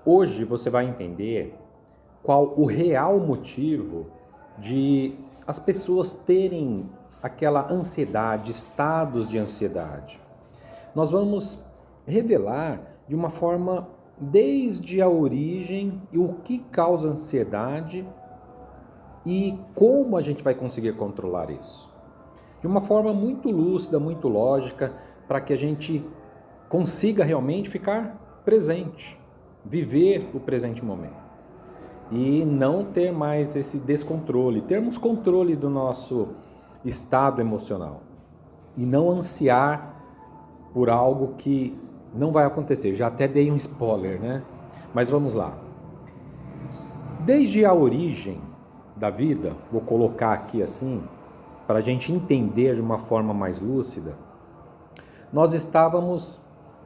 Hoje você vai entender qual o real motivo de as pessoas terem aquela ansiedade, estados de ansiedade. Nós vamos revelar de uma forma desde a origem e o que causa ansiedade e como a gente vai conseguir controlar isso. De uma forma muito lúcida, muito lógica, para que a gente consiga realmente ficar presente, viver o presente momento e não ter mais esse descontrole, termos controle do nosso estado emocional e não ansiar por algo que não vai acontecer. Já até dei um spoiler, né? Mas vamos lá. Desde a origem da vida, vou colocar aqui assim, para a gente entender de uma forma mais lúcida, nós estávamos,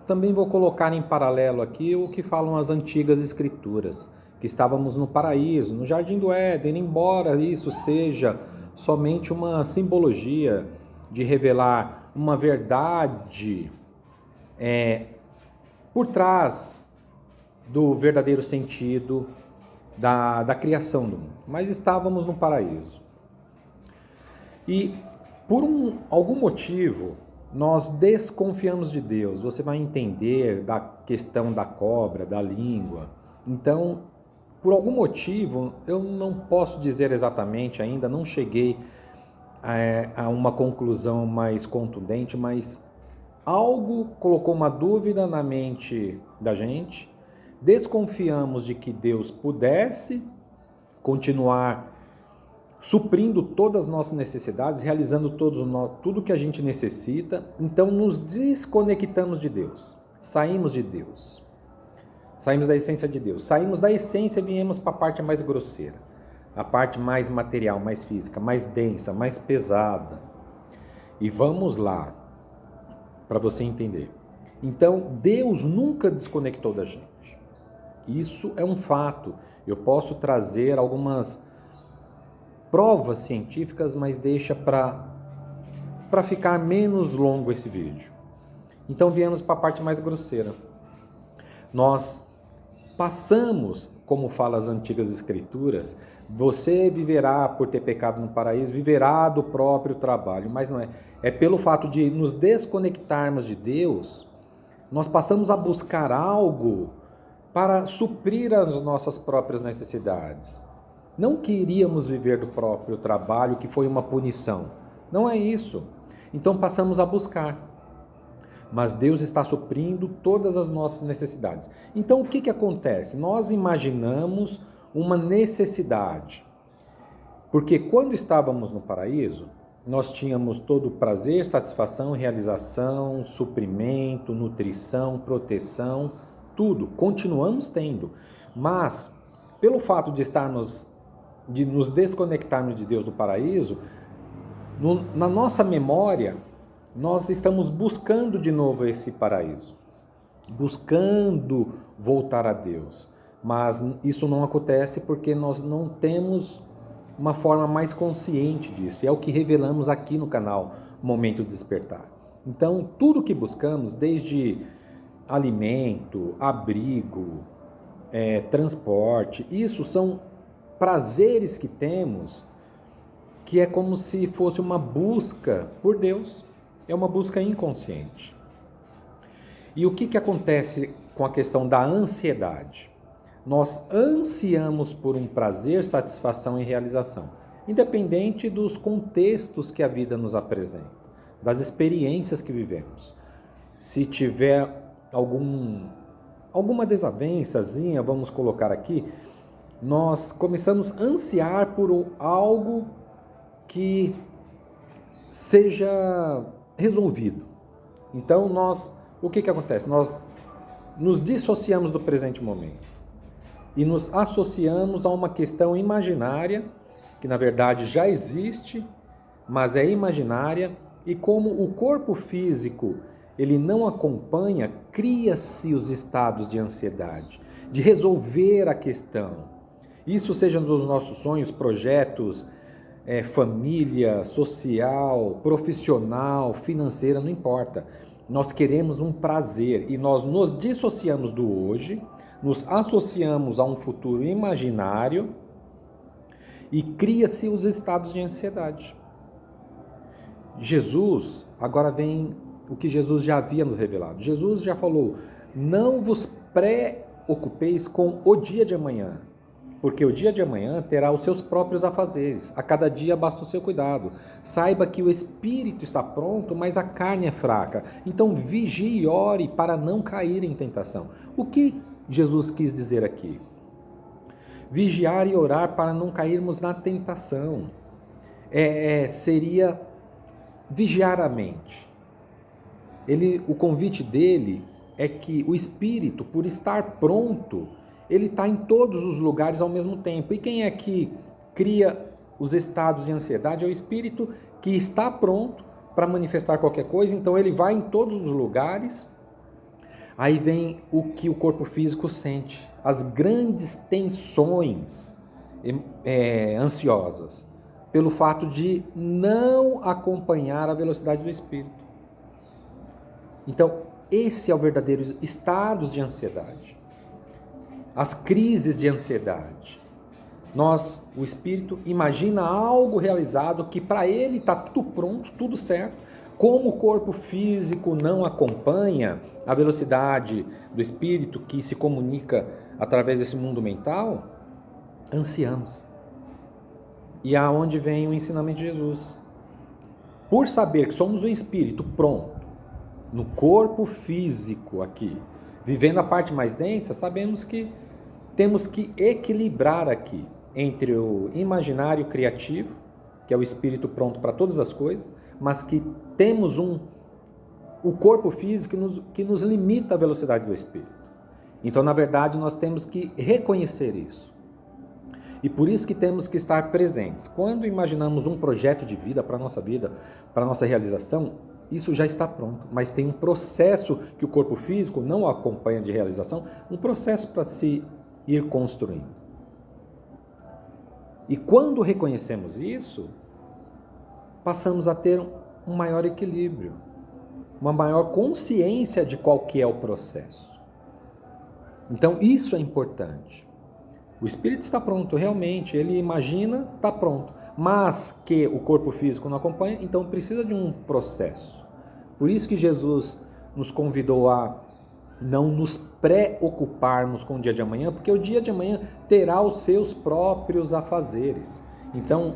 também vou colocar em paralelo aqui o que falam as antigas escrituras, que estávamos no paraíso, no jardim do Éden, embora isso seja somente uma simbologia de revelar uma verdade por trás do verdadeiro sentido da criação do mundo. Mas estávamos no paraíso. E por algum motivo, nós desconfiamos de Deus. Você vai entender da questão da cobra, da língua. Então, por algum motivo, eu não posso dizer exatamente ainda, não cheguei a uma conclusão mais contundente, mas algo colocou uma dúvida na mente da gente. Desconfiamos de que Deus pudesse continuar suprindo todas as nossas necessidades, realizando tudo que a gente necessita. Então nos desconectamos de Deus, saímos de Deus, saímos da essência de Deus, saímos da essência e viemos para a parte mais grosseira, a parte mais material, mais física, mais densa, mais pesada. E vamos lá, para você entender. Então Deus nunca desconectou da gente. Isso é um fato. Eu posso trazer algumas provas científicas, mas deixa para ficar menos longo esse vídeo. Então viemos para a parte mais grosseira. Nós passamos, como fala as antigas escrituras, você viverá por ter pecado no paraíso, viverá do próprio trabalho, mas não é. É pelo fato de nos desconectarmos de Deus, nós passamos a buscar algo para suprir as nossas próprias necessidades. Não queríamos viver do próprio trabalho, que foi uma punição. Não é isso. Então passamos a buscar. Mas Deus está suprindo todas as nossas necessidades. Então o que acontece? Nós imaginamos uma necessidade. Porque quando estávamos no paraíso, nós tínhamos todo o prazer, satisfação, realização, suprimento, nutrição, proteção, tudo. Continuamos tendo. Mas, pelo fato de nos desconectarmos de Deus do paraíso, na nossa memória, nós estamos buscando de novo esse paraíso, buscando voltar a Deus. Mas isso não acontece porque nós não temos uma forma mais consciente disso. E é o que revelamos aqui no canal Momento de Despertar. Então, tudo que buscamos, desde alimento, abrigo, transporte, isso são prazeres que temos, que é como se fosse uma busca por Deus, é uma busca inconsciente. E o que acontece com a questão da ansiedade? Nós ansiamos por um prazer, satisfação e realização, independente dos contextos que a vida nos apresenta, das experiências que vivemos. Se tiver alguma desavençazinha, vamos colocar aqui, nós começamos a ansiar por algo que seja resolvido. Então, o que acontece? Nós nos dissociamos do presente momento e nos associamos a uma questão imaginária, que na verdade já existe, mas é imaginária, e como o corpo físico ele não acompanha, cria-se os estados de ansiedade, de resolver a questão. Isso seja nos nossos sonhos, projetos, família, social, profissional, financeira, não importa. Nós queremos um prazer e nós nos dissociamos do hoje, nos associamos a um futuro imaginário e cria-se os estados de ansiedade. Jesus, agora vem o que Jesus já havia nos revelado. Jesus já falou: não vos preocupeis com o dia de amanhã, porque o dia de amanhã terá os seus próprios afazeres. A cada dia basta o seu cuidado. Saiba que o espírito está pronto, mas a carne é fraca. Então vigie e ore para não cair em tentação. O que Jesus quis dizer aqui? Vigiar e orar para não cairmos na tentação. Seria vigiar a mente. O convite dele é que o espírito, por estar pronto, ele está em todos os lugares ao mesmo tempo. E quem é que cria os estados de ansiedade? É o espírito que está pronto para manifestar qualquer coisa, então ele vai em todos os lugares. Aí vem o que o corpo físico sente, as grandes tensões ansiosas, pelo fato de não acompanhar a velocidade do espírito. Então, esse é o verdadeiro estado de ansiedade. As crises de ansiedade. O espírito, imagina algo realizado que para ele está tudo pronto, tudo certo. Como o corpo físico não acompanha a velocidade do espírito que se comunica através desse mundo mental, ansiamos. E aonde vem o ensinamento de Jesus? Por saber que somos um espírito pronto, no corpo físico aqui, vivendo a parte mais densa, sabemos que temos que equilibrar aqui entre o imaginário criativo, que é o espírito pronto para todas as coisas, mas que temos o corpo físico que nos limita a velocidade do espírito. Então, na verdade, nós temos que reconhecer isso. E por isso que temos que estar presentes. Quando imaginamos um projeto de vida, para a nossa realização, isso já está pronto, mas tem um processo que o corpo físico não acompanha de realização, um processo para se ir construindo. E quando reconhecemos isso, passamos a ter um maior equilíbrio, uma maior consciência de qual que é o processo. Então isso é importante. O espírito está pronto, realmente, ele imagina, está pronto, mas que o corpo físico não acompanha, então precisa de um processo. Por isso que Jesus nos convidou a não nos preocuparmos com o dia de amanhã, porque o dia de amanhã terá os seus próprios afazeres. Então,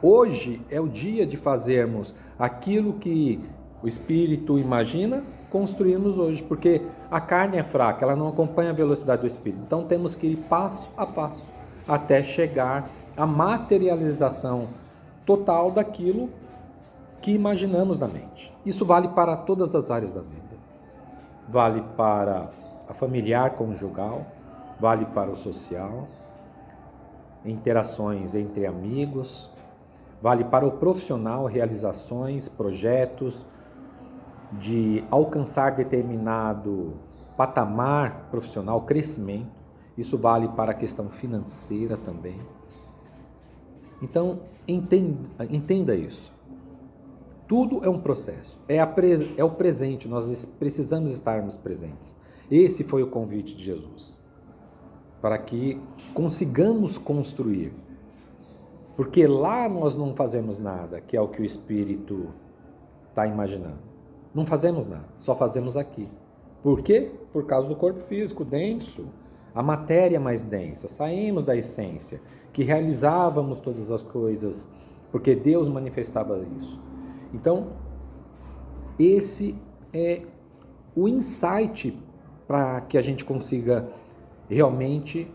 hoje é o dia de fazermos aquilo que o espírito imagina, construirmos hoje, porque a carne é fraca, ela não acompanha a velocidade do espírito. Então temos que ir passo a passo até chegar à materialização total daquilo que imaginamos na mente. Isso vale para todas as áreas da vida. Vale para a familiar, conjugal, vale para o social, interações entre amigos, vale para o profissional, realizações, projetos, de alcançar determinado patamar profissional, crescimento. Isso vale para a questão financeira também. Então, entenda isso. Tudo é um processo, é o presente, nós precisamos estarmos presentes. Esse foi o convite de Jesus, para que consigamos construir. Porque lá nós não fazemos nada, que é o que o Espírito está imaginando. Não fazemos nada, só fazemos aqui. Por quê? Por causa do corpo físico denso, a matéria mais densa. Saímos da essência, que realizávamos todas as coisas, porque Deus manifestava isso. Então, esse é o insight para que a gente consiga realmente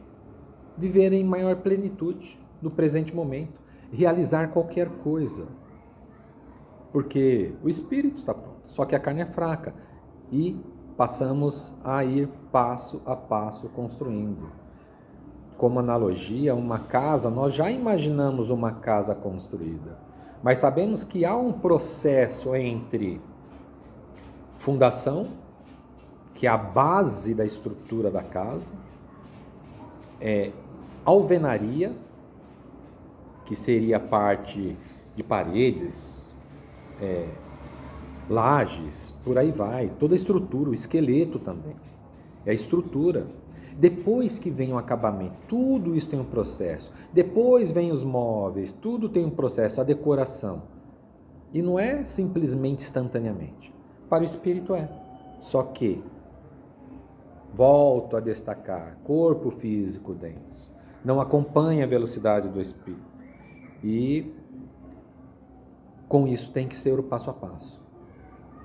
viver em maior plenitude no presente momento, realizar qualquer coisa. Porque o espírito está pronto, só que a carne é fraca e passamos a ir passo a passo construindo. Como analogia, uma casa, nós já imaginamos uma casa construída, mas sabemos que há um processo entre fundação, que é a base da estrutura da casa, alvenaria, que seria a parte de paredes, lajes, por aí vai, toda a estrutura, o esqueleto também, é a estrutura. Depois que vem o acabamento, tudo isso tem um processo. Depois vem os móveis, tudo tem um processo, a decoração. E não é simplesmente instantaneamente. Para o espírito é. Só que, volto a destacar, corpo físico denso, não acompanha a velocidade do espírito. E com isso tem que ser o passo a passo.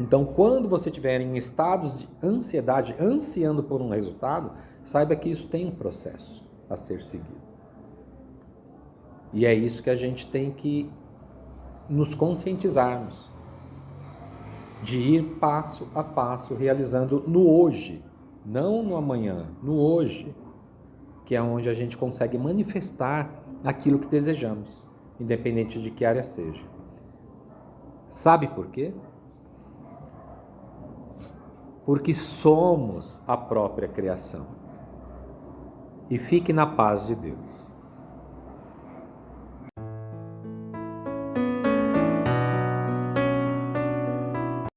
Então, quando você estiver em estados de ansiedade, ansiando por um resultado, saiba que isso tem um processo a ser seguido. E é isso que a gente tem que nos conscientizarmos, de ir passo a passo, realizando no hoje, não no amanhã, no hoje, que é onde a gente consegue manifestar aquilo que desejamos, independente de que área seja. Sabe por quê? Porque somos a própria criação. E fique na paz de Deus.